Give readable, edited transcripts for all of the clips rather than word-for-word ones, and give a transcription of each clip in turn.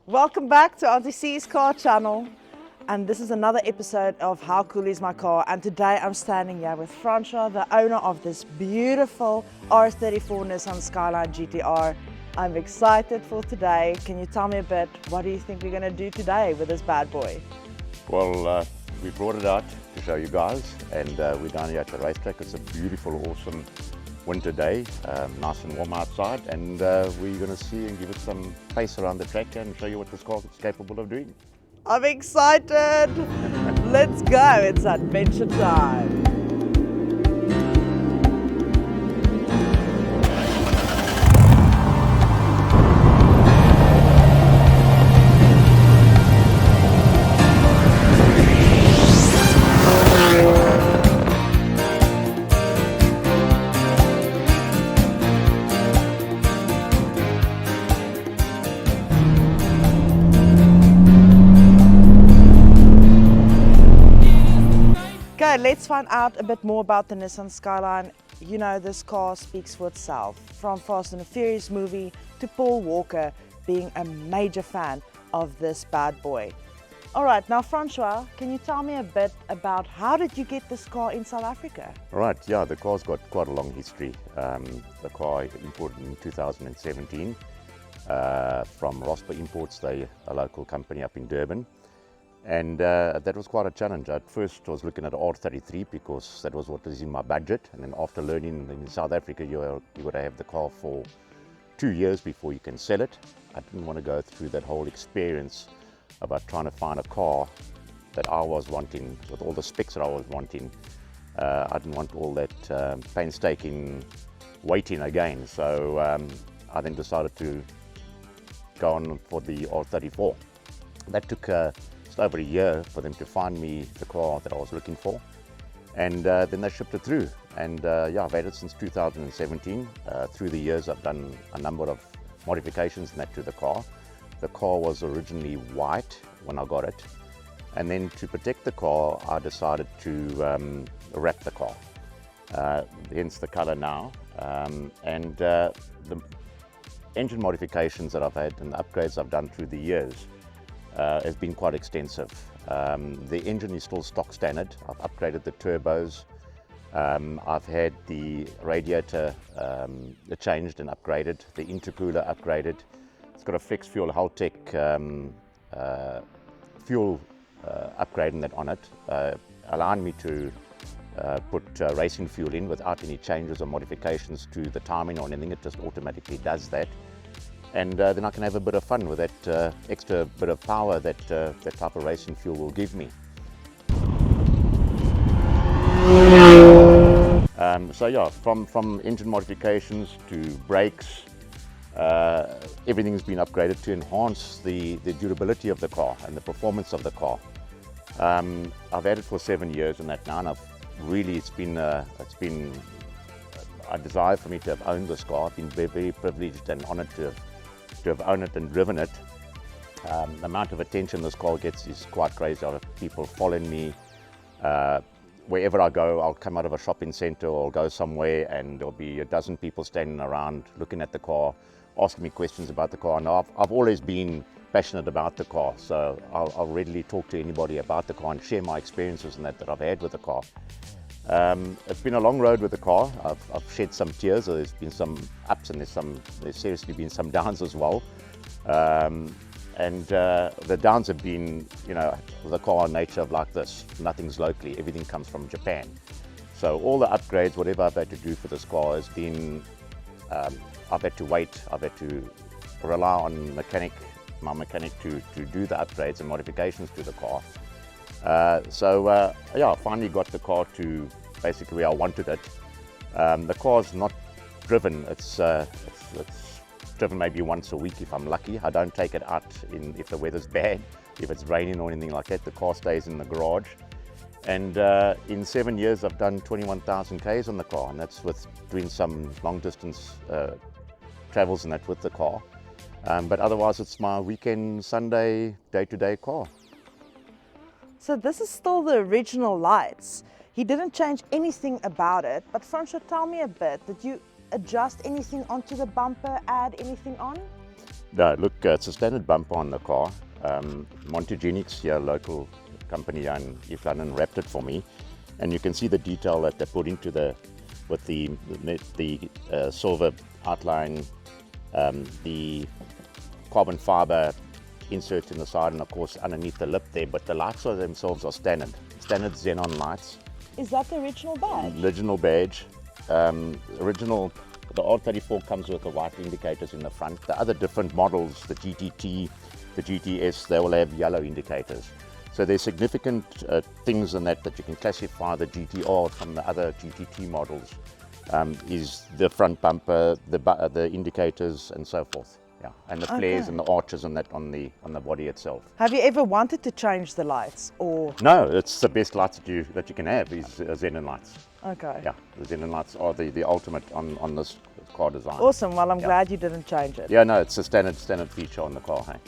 Welcome back to Auntie C's Car Channel, and this is another episode of How Cool Is My Car. And today I'm standing here with Francois, the owner of this beautiful R34 Nissan Skyline GTR. I'm excited for today. Can you tell me a bit, what do you think we're going to do today with this bad boy? Well, we brought it out to show you guys, and we're down here at the racetrack. It's a beautiful, awesome winter day, nice and warm outside, and we're going to see and give it some pace around the track and show you what this car is capable of doing. I'm excited! Let's go, it's adventure time! Okay, let's find out a bit more about the Nissan Skyline. You know, this car speaks for itself. From Fast and the Furious movie to Paul Walker being a major fan of this bad boy. All right, now Francois, can you tell me a bit about how did you get this car in South Africa? Right, yeah, the car's got quite a long history. The car imported in 2017 from Rosper Imports, they're a local company up in Durban. And that was quite a challenge. At first I was looking at R33 because that was what was in my budget, and then after learning in South Africa you got to have the car for 2 years before you can sell it. I didn't want to go through that whole experience about trying to find a car that I was wanting with all the specs that I was wanting. I didn't want all that painstaking waiting again, so I then decided to go on for the R34. That took just over a year for them to find me the car that I was looking for, and then they shipped it through. And yeah, I've had it since 2017. Through the years I've done a number of modifications in that to the car. The car was originally white when I got it, and then to protect the car I decided to wrap the car, hence the color now. And the engine modifications that I've had and the upgrades I've done through the years has been quite extensive. The engine is still stock standard. I've upgraded the turbos. I've had the radiator changed and upgraded, the intercooler upgraded. It's got a flex fuel Haltech fuel upgrade on it, allowing me to put racing fuel in without any changes or modifications to the timing or anything. It just automatically does that. And then I can have a bit of fun with that extra bit of power that that type of racing fuel will give me. So yeah, from engine modifications to brakes, everything's been upgraded to enhance the durability of the car and the performance of the car. I've had it for 7 years and that now, and it's been a desire for me to have owned this car. I've been very, very privileged and honoured to have owned it and driven it. The amount of attention this car gets is quite crazy. I have people following me. Wherever I go, I'll come out of a shopping centre or I'll go somewhere and there'll be a dozen people standing around looking at the car, asking me questions about the car. And I've always been passionate about the car, so I'll readily talk to anybody about the car and share my experiences and that I've had with the car. It's been a long road with the car. I've shed some tears. There's been some ups and there's seriously been some downs as well. And the downs have been, you know, the car nature of like this. Nothing's locally. Everything comes from Japan. So all the upgrades, whatever I've had to do for this car has been, I've had to wait. I've had to rely on my mechanic to do the upgrades and modifications to the car. Yeah, I finally got the car to basically where I wanted it. The car's not driven. It's driven maybe once a week if I'm lucky. I don't take it out if the weather's bad, if it's raining or anything like that. The car stays in the garage. And in 7 years I've done 21,000 Ks on the car, and that's with doing some long distance travels and that with the car. But otherwise it's my weekend, Sunday, day-to-day car. So this is still the original lights. He didn't change anything about it, but Francois, tell me a bit. Did you adjust anything onto the bumper, add anything on? No, look, it's a standard bumper on the car. Montagenics, here, local company in East London, wrapped it for me, and you can see the detail that they put into with the silver outline, the carbon fiber insert in the side, and of course underneath the lip there. But the lights themselves are standard xenon lights. Is that the original badge? Original badge. The R34 comes with the white indicators in the front. The other different models, the GTT, the GTS, they will have yellow indicators. So there's significant things in that you can classify the GTR from the other GTT models. Is the front bumper, the indicators, and so forth. Yeah, and the flares and the arches and that on the body itself. Have you ever wanted to change the lights, or? No, it's the best lights that you can have is xenon lights. Okay. Yeah, the xenon lights are the ultimate on this car design. Awesome. Well, I'm glad you didn't change it. Yeah, no, it's a standard feature on the car. Hey.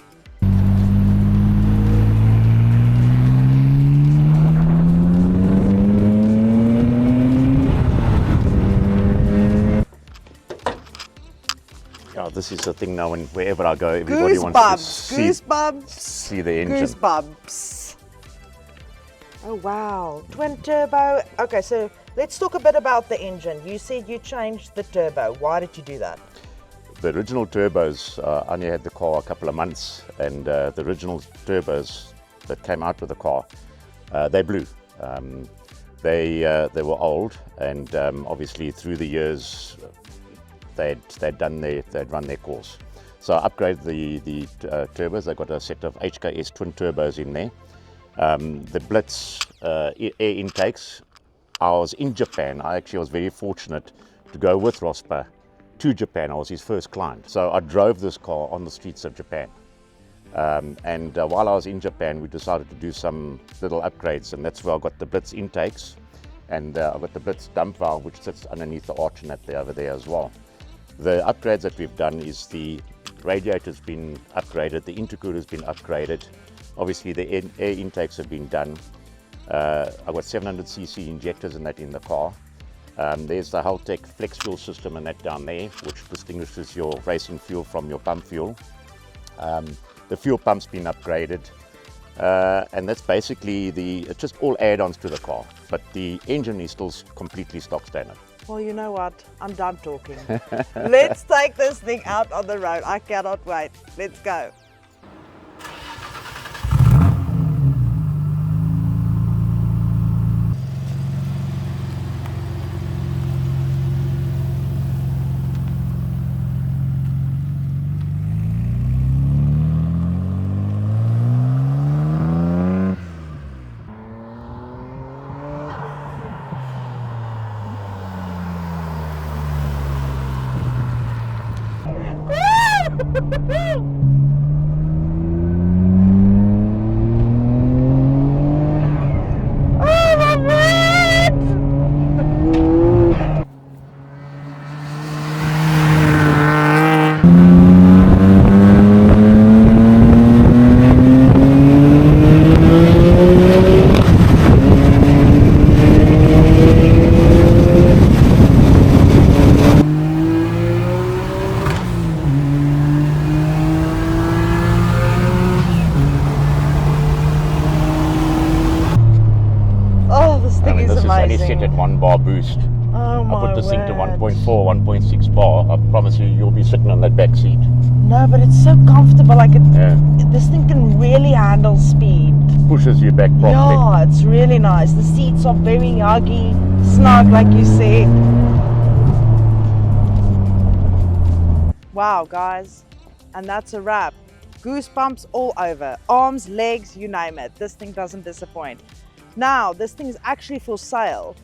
Oh, this is the thing now, wherever I go, everybody wants to see the engine. Goosebumps. Oh, wow. Twin turbo. Okay, so let's talk a bit about the engine. You said you changed the turbo. Why did you do that? The original turbos, I only had the car a couple of months, and the original turbos that came out with the car, they blew. They were old, and obviously through the years, they'd run their course. So I upgraded the turbos. I got a set of HKS twin turbos in there. The Blitz air intakes. I was in Japan. I actually was very fortunate to go with Rospa to Japan. I was his first client. So I drove this car on the streets of Japan. And while I was in Japan, we decided to do some little upgrades, and that's where I got the Blitz intakes, and I got the Blitz dump valve, which sits underneath the arch net over there as well. The upgrades that we've done is the radiator's been upgraded, the intercooler's been upgraded. Obviously the air intakes have been done. I've got 700cc injectors in the car. There's the Haltech flex fuel system and that down there, which distinguishes your racing fuel from your pump fuel. The fuel pump's been upgraded. And that's basically it's just all add-ons to the car, but the engine is still completely stock standard. Well, you know what? I'm done talking. Let's take this thing out on the road. I cannot wait. Let's go. This is only set at 1 bar boost. Oh my I put this thing to word. 1.4, 1.6 bar. I promise you'll be sitting on that back seat. No, but it's so comfortable. This thing can really handle speed. Pushes you back properly. Yeah, it's really nice. The seats are very huggy, snug, like you said. Wow, guys, and that's a wrap. Goosebumps all over, arms, legs, you name it. This thing doesn't disappoint. Now, this thing is actually for sale,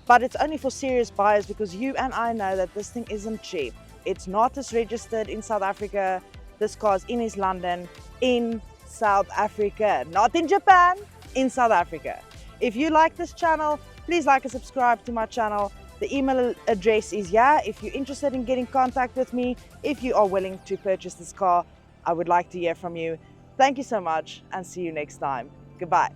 but it's only for serious buyers because you and I know that this thing isn't cheap. It's not as registered in South Africa. This car is in East London, in South Africa, not in Japan, in South Africa. If you like this channel, please like and subscribe to my channel. The email address is here if you're interested in getting in contact with me. If you are willing to purchase this car, I would like to hear from you. Thank you so much and see you next time. Goodbye.